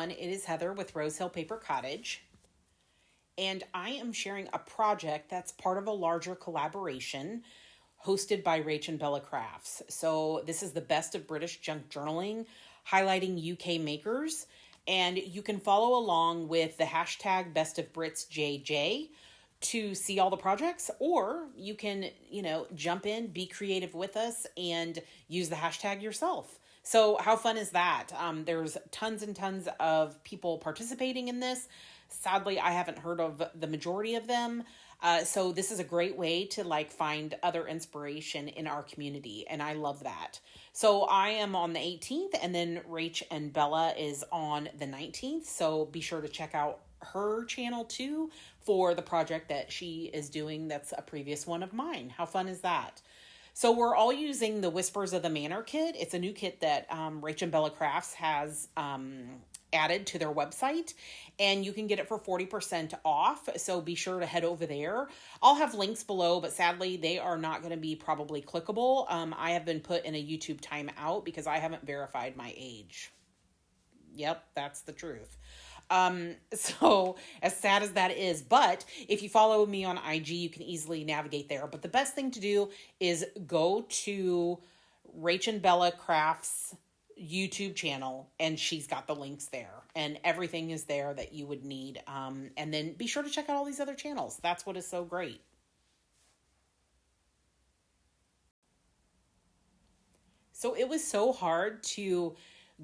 everyone. It is Heather with Rose Hill Paper Cottage. And I am sharing a project that's part of a larger collaboration hosted by RachandBella Crafts. So this is the best of British junk journaling, highlighting UK makers. And you can follow along with the hashtag bestofbritsjj to see all the projects, or you can, jump in, be creative with us, and use the hashtag yourself. So how fun is that? There's tons and tons of people participating in this. Sadly, I haven't heard of the majority of them. So this is a great way to find other inspiration in our community. And I love that. So I am on the 18th, and then Rach and Bella is on the 19th. So be sure to check out her channel too for the project that she is doing. That's a previous one of mine. How fun is that? So we're all using the Whispers of the Manor kit. It's a new kit that RachandBella Crafts has added to their website, and you can get it for 40% off. So be sure to head over there. I'll have links below, but sadly they are not going to be probably clickable. I have been put in a YouTube timeout because I haven't verified my age. Yep, that's the truth. So as sad as that is, but if you follow me on IG, you can easily navigate there. But the best thing to do is go to RachandBella Crafts YouTube channel, and she's got the links there, and everything is there that you would need. And then be sure to check out all these other channels. That's what is so great. So it was so hard to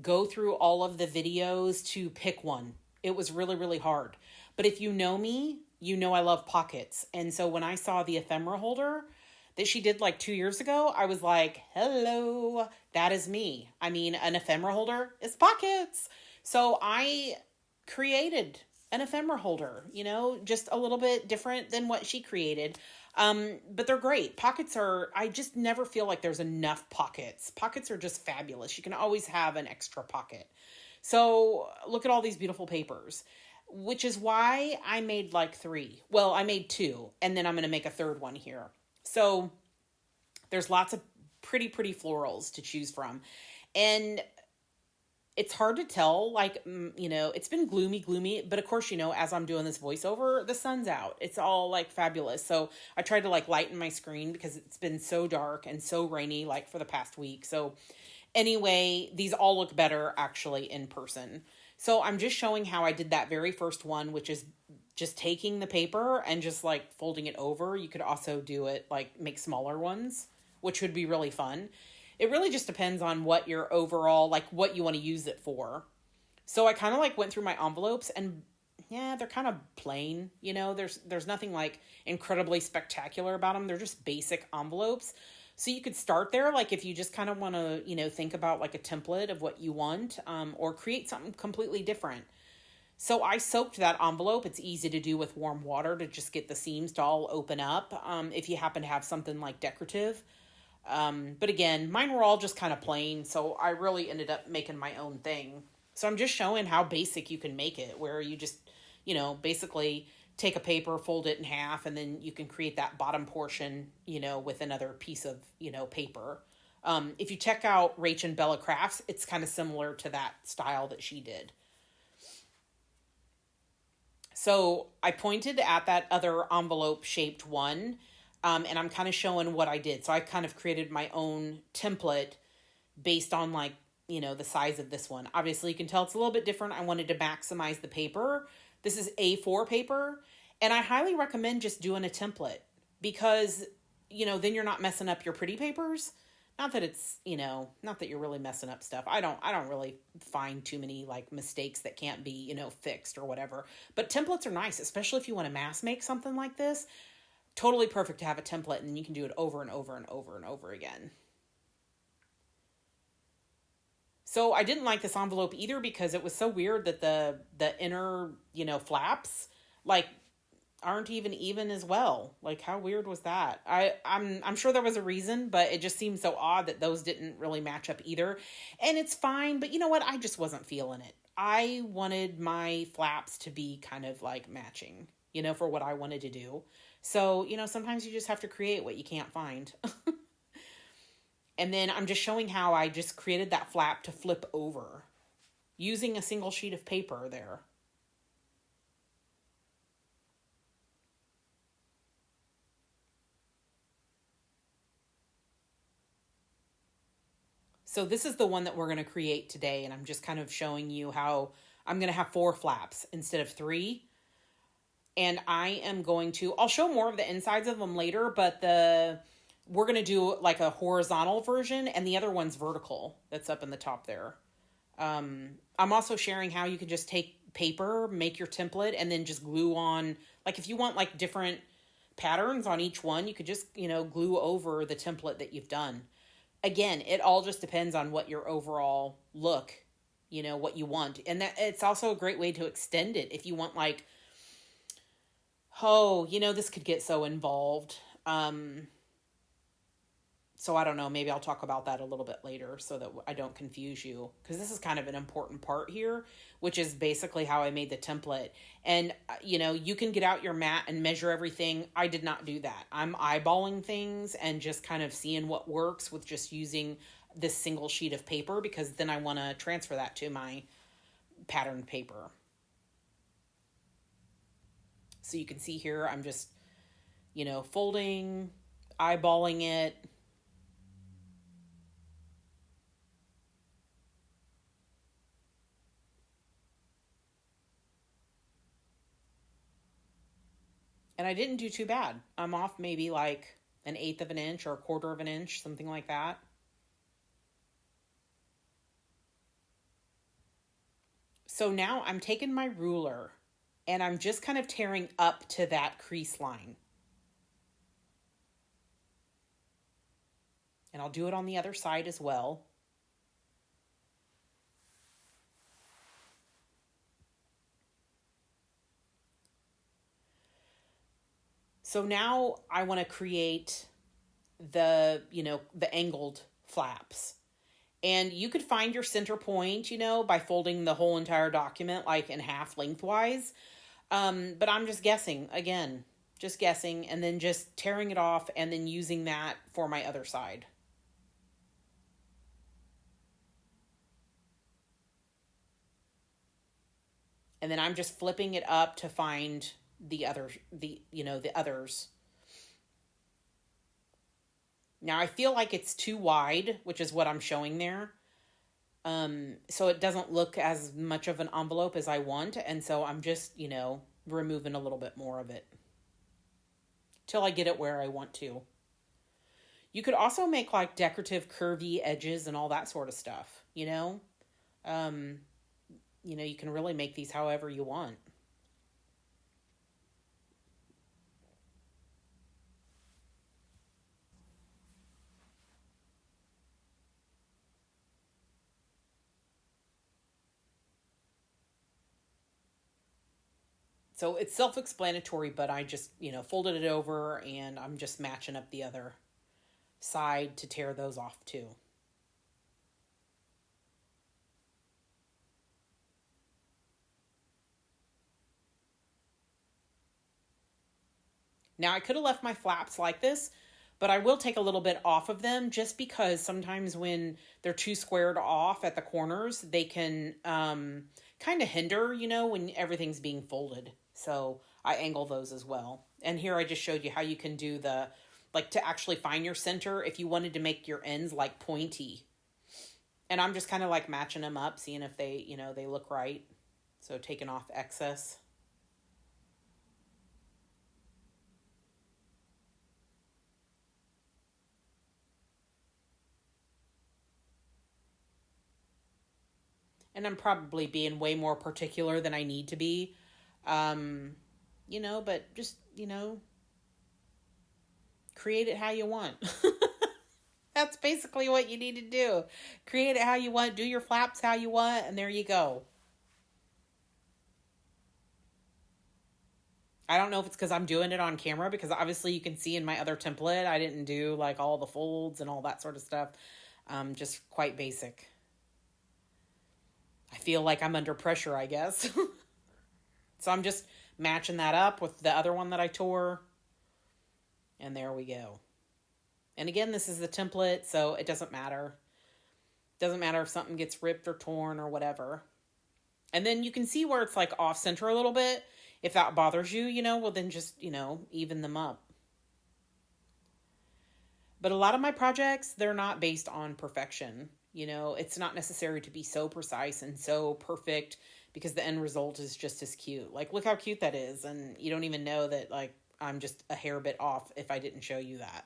go through all of the videos to pick one. It was really, really hard. But if you know me, you know I love pockets. And so when I saw the ephemera holder that she did 2 years ago, I was like, hello, that is me. I mean, an ephemera holder is pockets. So I created an ephemera holder, just a little bit different than what she created. But they're great. I just never feel like there's enough pockets. Pockets are just fabulous. You can always have an extra pocket. So look at all these beautiful papers, which is why I made 3. Well, I made 2, and then I'm going to make a third one here. So there's lots of pretty florals to choose from. And it's hard to tell, it's been gloomy, but of course, as I'm doing this voiceover, the sun's out. It's all fabulous. So I tried to lighten my screen because it's been so dark and so rainy, for the past week. So anyway, these all look better actually in person. So I'm just showing how I did that very first one, which is just taking the paper and just folding it over. You could also do it make smaller ones, which would be really fun. It really just depends on what your overall, what you want to use it for. So I kind of went through my envelopes, and yeah, they're kind of plain, there's nothing incredibly spectacular about them. They're just basic envelopes. So you could start there, if you just kind of want to, think about a template of what you want, or create something completely different. So I soaked that envelope. It's easy to do with warm water to just get the seams to all open up, if you happen to have something decorative. But again, mine were all just kind of plain, so I really ended up making my own thing. So I'm just showing how basic you can make it, where you just, basically take a paper, fold it in half, and then you can create that bottom portion, with another piece of, paper. If you check out RachandBella Crafts, it's kind of similar to that style that she did. So I pointed at that other envelope shaped one, and I'm kind of showing what I did. So I kind of created my own template based on the size of this one. Obviously you can tell it's a little bit different. I wanted to maximize the paper. This is A4 paper, and I highly recommend just doing a template because, then you're not messing up your pretty papers. Not that it's, not that you're really messing up stuff. I don't really find too many mistakes that can't be, fixed or whatever. But templates are nice, especially if you want to mass make something like this. Totally perfect to have a template, and you can do it over and over and over and over again. So I didn't like this envelope either because it was so weird that the inner, flaps aren't even as well. How weird was that? I'm sure there was a reason, but it just seemed so odd that those didn't really match up either. And it's fine, but you know what? I just wasn't feeling it. I wanted my flaps to be kind of matching, for what I wanted to do. So, sometimes you just have to create what you can't find. And then I'm just showing how I just created that flap to flip over. using a single sheet of paper there. So this is the one that we're going to create today, and I'm just kind of showing you how I'm going to have 4 flaps instead of 3. And I am going to, I'll show more of the insides of them later, but we're going to do like a horizontal version, and the other one's vertical that's up in the top there. I'm also sharing how you can just take paper, make your template, and then just glue on, like if you want like different patterns on each one, you could just, glue over the template that you've done. Again, it all just depends on what your overall look, what you want. And that it's also a great way to extend it if you want like, this could get so involved. So I don't know, maybe I'll talk about that a little bit later so that I don't confuse you, because this is kind of an important part here, which is basically how I made the template. And, you can get out your mat and measure everything. I did not do that. I'm eyeballing things and just kind of seeing what works with just using this single sheet of paper, because then I want to transfer that to my pattern paper. So you can see here, I'm just, folding, eyeballing it. And I didn't do too bad. I'm off maybe like 1/8 of an inch or 1/4 of an inch, something like that. So now I'm taking my ruler and I'm just kind of tearing up to that crease line. And I'll do it on the other side as well. So now I want to create the angled flaps. And you could find your center point, by folding the whole entire document like in half lengthwise. But I'm just guessing, again, and then just tearing it off and then using that for my other side. And then I'm just flipping it up to find the others. Now I feel like it's too wide, which is what I'm showing there. So it doesn't look as much of an envelope as I want. And so I'm just, removing a little bit more of it till I get it where I want to. You could also make like decorative curvy edges and all that sort of stuff, you can really make these however you want. So it's self-explanatory, but I just, folded it over and I'm just matching up the other side to tear those off too. Now I could have left my flaps like this, but I will take a little bit off of them just because sometimes when they're too squared off at the corners, they can kind of hinder, when everything's being folded. So I angle those as well. And here I just showed you how you can do to actually find your center if you wanted to make your ends like pointy. And I'm just kind of like matching them up, seeing if they, they look right. So taking off excess. And I'm probably being way more particular than I need to be. But just, create it how you want. That's basically what you need to do. Create it how you want, do your flaps how you want, and there you go. I don't know if it's because I'm doing it on camera, because obviously you can see in my other template, I didn't do like all the folds and all that sort of stuff. Just quite basic. I feel like I'm under pressure, I guess. So I'm just matching that up with the other one that I tore. And there we go. And again, this is the template, so it doesn't matter. It doesn't matter if something gets ripped or torn or whatever. And then you can see where it's like off center a little bit. If that bothers you, well, then just, even them up. But a lot of my projects, they're not based on perfection. It's not necessary to be so precise and so perfect because the end result is just as cute. Like, look how cute that is. And you don't even know that, like, I'm just a hair bit off if I didn't show you that.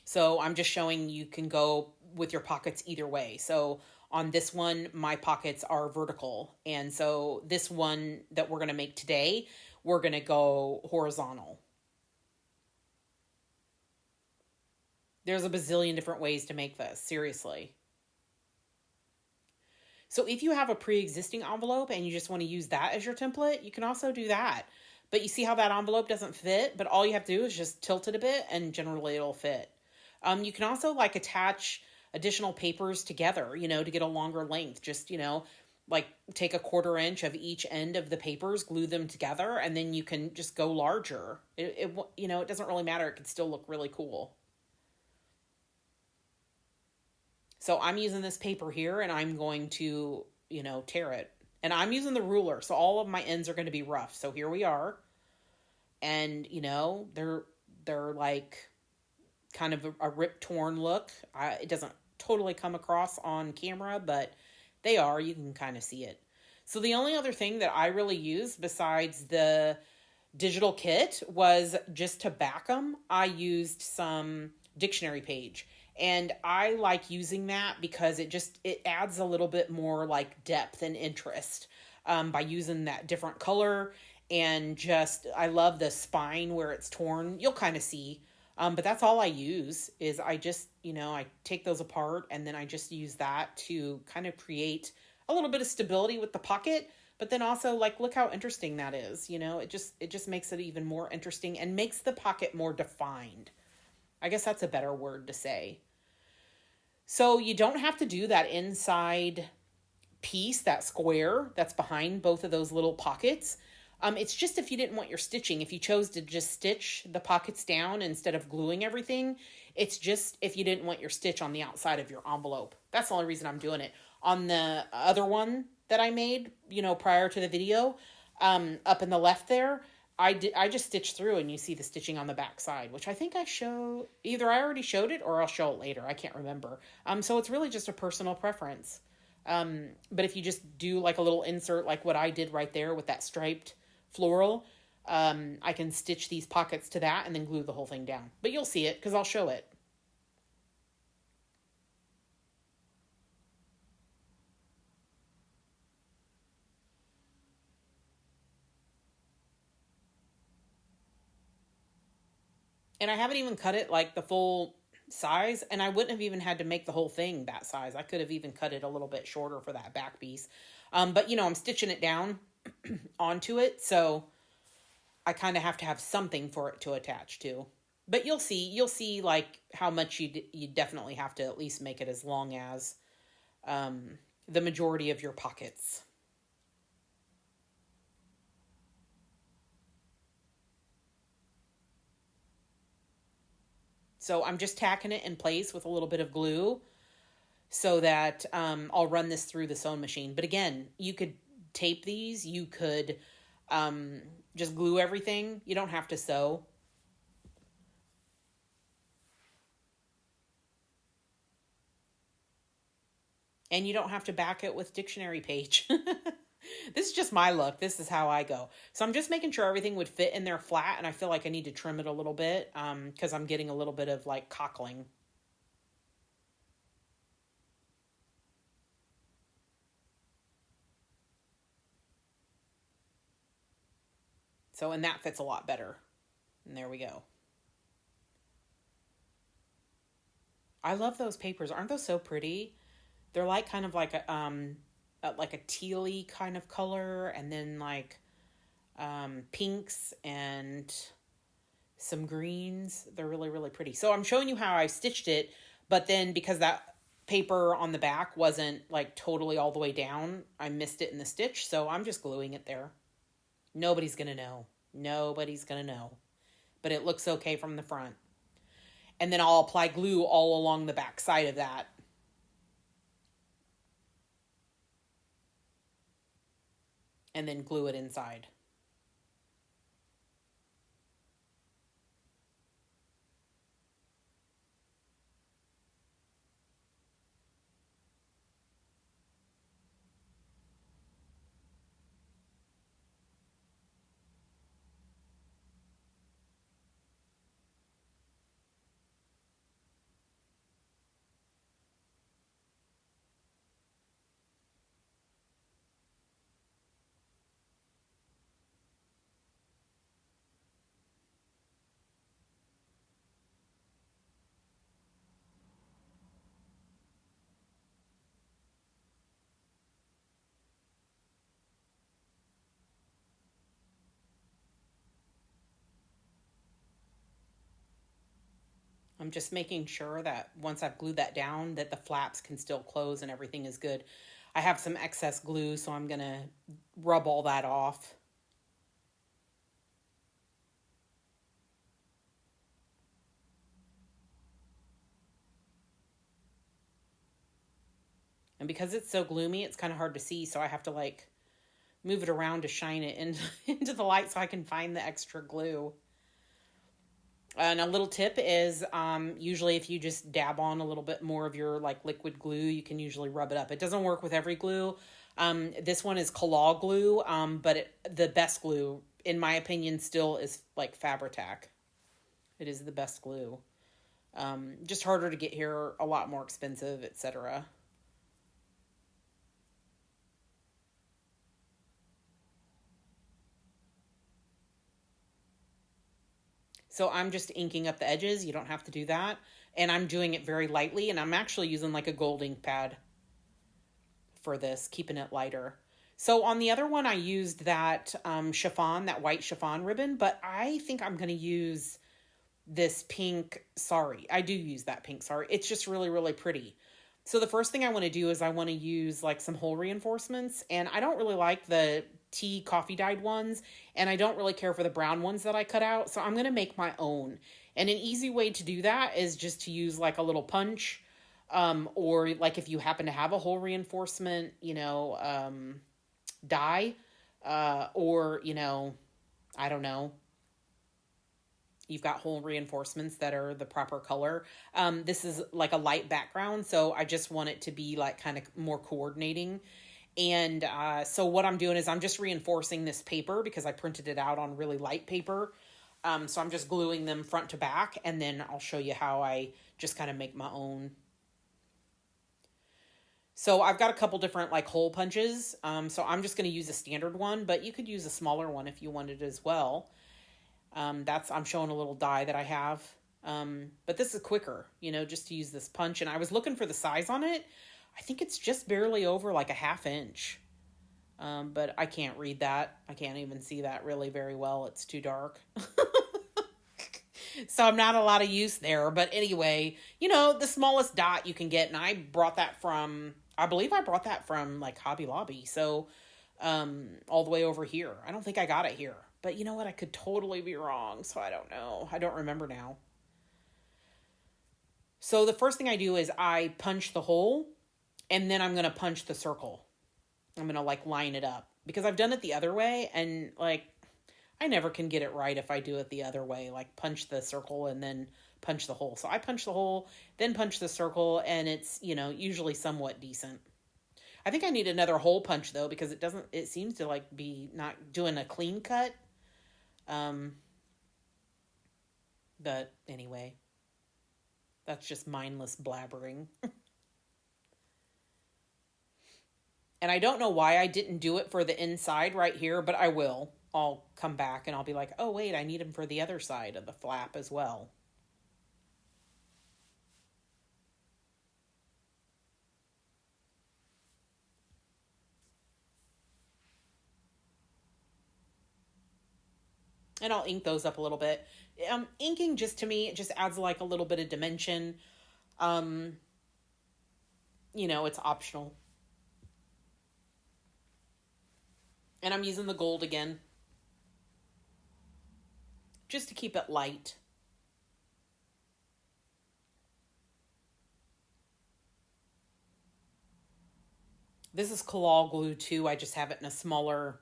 So I'm just showing you can go with your pockets either way. So on this one, my pockets are vertical. And so this one that we're going to make today, we're going to go horizontal. There's a bazillion different ways to make this, seriously. So if you have a pre-existing envelope and you just want to use that as your template, you can also do that. But you see how that envelope doesn't fit, but all you have to do is just tilt it a bit and generally it'll fit. You can also like attach additional papers together, to get a longer length. Just, like take a 1/4 inch of each end of the papers, glue them together, and then you can just go larger. It doesn't really matter. It can still look really cool. So I'm using this paper here and I'm going to, tear it. And I'm using the ruler. So all of my ends are going to be rough. So here we are. And, they're like kind of a rip torn look. It doesn't totally come across on camera, but they are. You can kind of see it. So the only other thing that I really used besides the digital kit was just to back them. I used some dictionary page. And I like using that because it adds a little bit more like depth and interest by using that different color. And just, I love the spine where it's torn. You'll kind of see. But that's all I use is I just, I take those apart and then I just use that to kind of create a little bit of stability with the pocket. But then also like, look how interesting that is. It just makes it even more interesting and makes the pocket more defined. I guess that's a better word to say. So you don't have to do that inside piece, that square that's behind both of those little pockets. It's just if you didn't want your stitching, if you chose to just stitch the pockets down instead of gluing everything, it's just if you didn't want your stitch on the outside of your envelope. That's the only reason I'm doing it. On the other one that I made, prior to the video, up in the left there, I just stitched through and you see the stitching on the back side, which I think either I already showed it or I'll show it later. I can't remember. So it's really just a personal preference. But if you just do like a little insert, like what I did right there with that striped floral, I can stitch these pockets to that and then glue the whole thing down. But you'll see it because I'll show it. And I haven't even cut it like the full size, and I wouldn't have even had to make the whole thing that size. I could have even cut it a little bit shorter for that back piece. But I'm stitching it down onto it, so I kind of have to have something for it to attach to. But you'll see like how much you definitely have to at least make it as long as the majority of your pockets. So I'm just tacking it in place with a little bit of glue so that I'll run this through the sewing machine. But again, you could tape these. You could just glue everything. You don't have to sew. And you don't have to back it with dictionary page. This is just my look. This is how I go. So I'm just making sure everything would fit in there flat, and I feel like I need to trim it a little bit because I'm getting a little bit of like cockling. So, and that fits a lot better. And there we go. I love those papers. Aren't those so pretty? They're like kind of like a tealy kind of color, and then like pinks and some greens. They're really, really pretty. So I'm showing you how I stitched it, but then because that paper on the back wasn't like totally all the way down, I missed it in the stitch. So I'm just gluing it there. Nobody's going to know. Nobody's going to know. But it looks okay from the front. And then I'll apply glue all along the back side of that. and then glue it inside. I'm just making sure that once I've glued that down, that the flaps can still close and everything is good. I have some excess glue, so I'm going to rub all that off. And because it's so gloomy, it's kind of hard to see, so I have to like move it around to shine it into the light so I can find the extra glue. And a little tip is usually if you just dab on a little bit more of your like liquid glue, you can usually rub it up. It doesn't work with every glue. This one is Kalal glue, but the best glue, in my opinion, still is like Fabri-Tac. It is the best glue. Just harder to get here, a lot more expensive, etc. So I'm just inking up the edges. You don't have to do that. And I'm doing it very lightly, and I'm actually using like a gold ink pad for this, keeping it lighter. So on the other one, I used that chiffon, that white chiffon ribbon, but I think I'm going to use this pink sari. I do use that pink sari. It's just really, really pretty. So the first thing I want to do is I want to use like some hole reinforcements, and I don't really like the tea coffee dyed ones, and I don't really care for the brown ones that I cut out, so I'm going to make my own. And an easy way to do that is just to use like a little punch, or like if you happen to have a hole reinforcement, die, or, I don't know, you've got hole reinforcements that are the proper color. This is like a light background, so I just want it to be like kind of more coordinating. And so what I'm doing is I'm just reinforcing this paper because I printed it out on really light paper. So I'm just gluing them front to back, and then I'll show you how I just kind of make my own. So I've got a couple different like hole punches. So I'm just going to use a standard one, but you could use a smaller one if you wanted as well. I'm showing a little die that I have. But this is quicker, just to use this punch. And I was looking for the size on it. I think it's just barely over like a 1/2 inch. But I can't read that. I can't even see that really very well. It's too dark. So I'm not a lot of use there. But anyway, the smallest dot you can get. And I believe I brought that from like Hobby Lobby. So, all the way over here. I don't think I got it here. But you know what? I could totally be wrong. So I don't know. I don't remember now. So the first thing I do is I punch the hole, and then I'm going to punch the circle. I'm going to like line it up because I've done it the other way, and like I never can get it right if I do it the other way, like punch the circle and then punch the hole. So I punch the hole, then punch the circle, and it's, usually somewhat decent. I think I need another hole punch though, because it seems to like be not doing a clean cut. But anyway, that's just mindless blabbering. And I don't know why I didn't do it for the inside right here, but I will. I'll come back and I'll be like, oh wait, I need them for the other side of the flap as well. And I'll ink those up a little bit. Inking just to me, it just adds like a little bit of dimension. It's optional. And I'm using the gold again, just to keep it light. This is Kalal glue too. I just have it in a smaller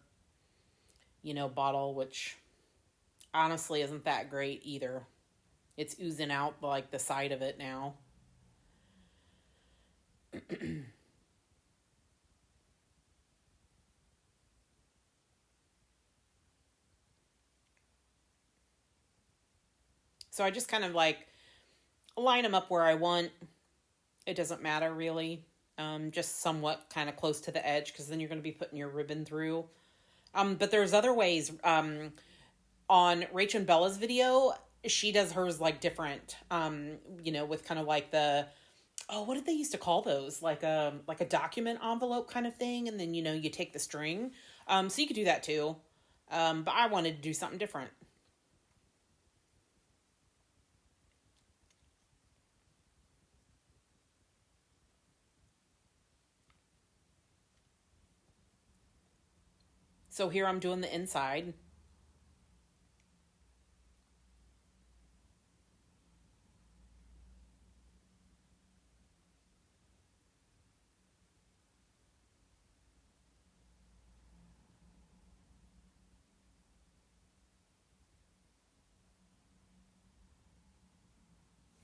bottle, which honestly isn't that great either. It's oozing out like the side of it now. So I just kind of like line them up where I want. It doesn't matter really. Just somewhat kind of close to the edge, because then you're going to be putting your ribbon through. But there's other ways. On RachandBella's video, she does hers like different, with kind of like what did they used to call those? Like a document envelope kind of thing. And then, you take the string. So you could do that too. But I wanted to do something different. So here I'm doing the inside.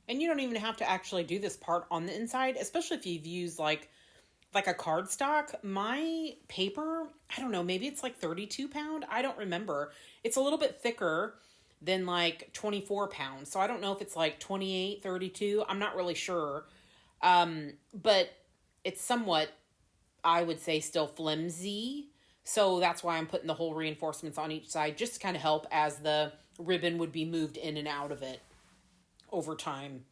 And you don't even have to actually do this part on the inside, especially if you've used like a cardstock. My paper, I don't know, maybe it's like 32 pound. I don't remember. It's a little bit thicker than like 24 pounds. So I don't know if it's like 28, 32. I'm not really sure. But it's somewhat, I would say, still flimsy. So that's why I'm putting the whole reinforcements on each side, just to kind of help as the ribbon would be moved in and out of it over time.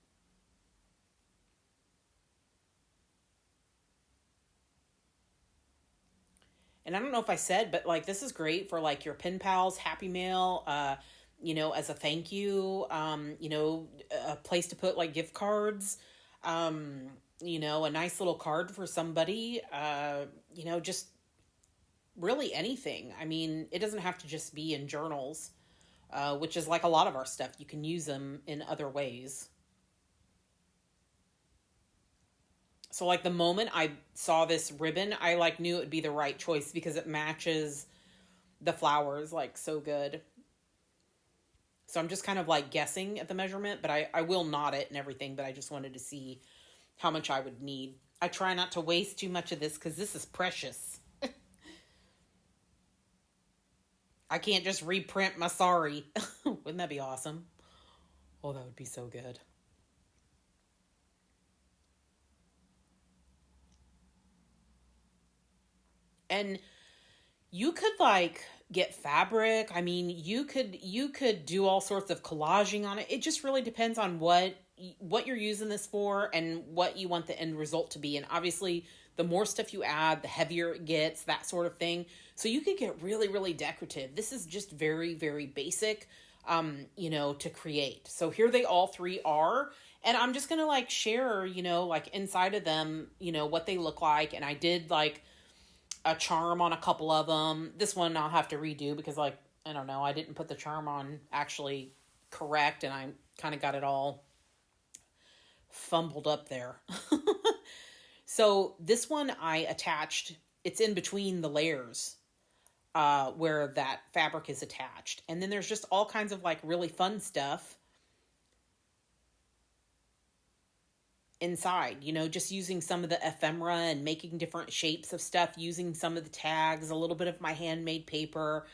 And I don't know if I said, but like this is great for like your pen pals, Happy Mail, as a thank you, a place to put like gift cards, a nice little card for somebody, just really anything. I mean, it doesn't have to just be in journals, which is like a lot of our stuff. You can use them in other ways. So like the moment I saw this ribbon, I like knew it would be the right choice because it matches the flowers like so good. So I'm just kind of like guessing at the measurement, but I will knot it and everything, but I just wanted to see how much I would need. I try not to waste too much of this because this is precious. I can't just reprint my sorry. Wouldn't that be awesome? Oh, that would be so good. And you could like get fabric. I mean, you could do all sorts of collaging on it. It just really depends on what you're using this for and what you want the end result to be. And obviously, the more stuff you add, the heavier it gets, that sort of thing. So you could get really, really decorative. This is just very, very basic, to create. So here they all three are. And I'm just going to like share, like inside of them, what they look like. And I did like a charm on a couple of them. This one I'll have to redo because like, I don't know, I didn't put the charm on actually correct. And I kind of got it all fumbled up there. So this one I attached, it's in between the layers where that fabric is attached. And then there's just all kinds of like really fun stuff inside, just using some of the ephemera and making different shapes of stuff, using some of the tags, a little bit of my handmade paper.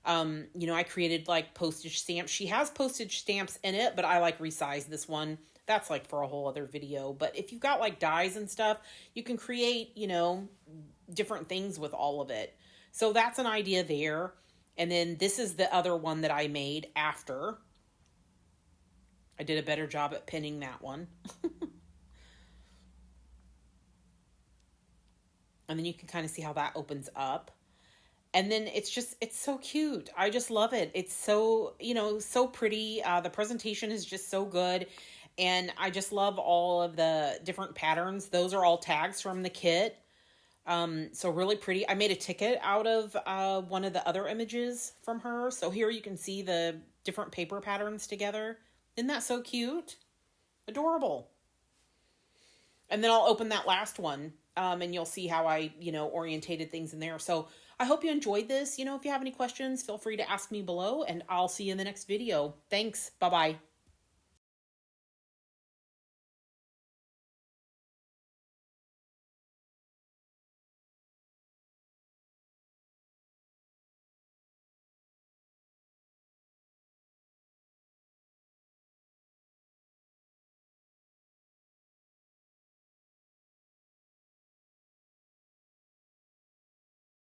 I created like postage stamps. She has postage stamps in it, but I like resized this one. That's like for a whole other video. But if you've got like dies and stuff, you can create, different things with all of it. So that's an idea there. And then this is the other one that I made after. I did a better job at pinning that one. And then you can kind of see how that opens up. And then it's so cute. I just love it. It's so, so pretty. The presentation is just so good. And I just love all of the different patterns. Those are all tags from the kit. So really pretty. I made a ticket out of one of the other images from her. So here you can see the different paper patterns together. Isn't that so cute? Adorable. And then I'll open that last one, and you'll see how I, orientated things in there. So I hope you enjoyed this. If you have any questions, feel free to ask me below, and I'll see you in the next video. Thanks. Bye-bye.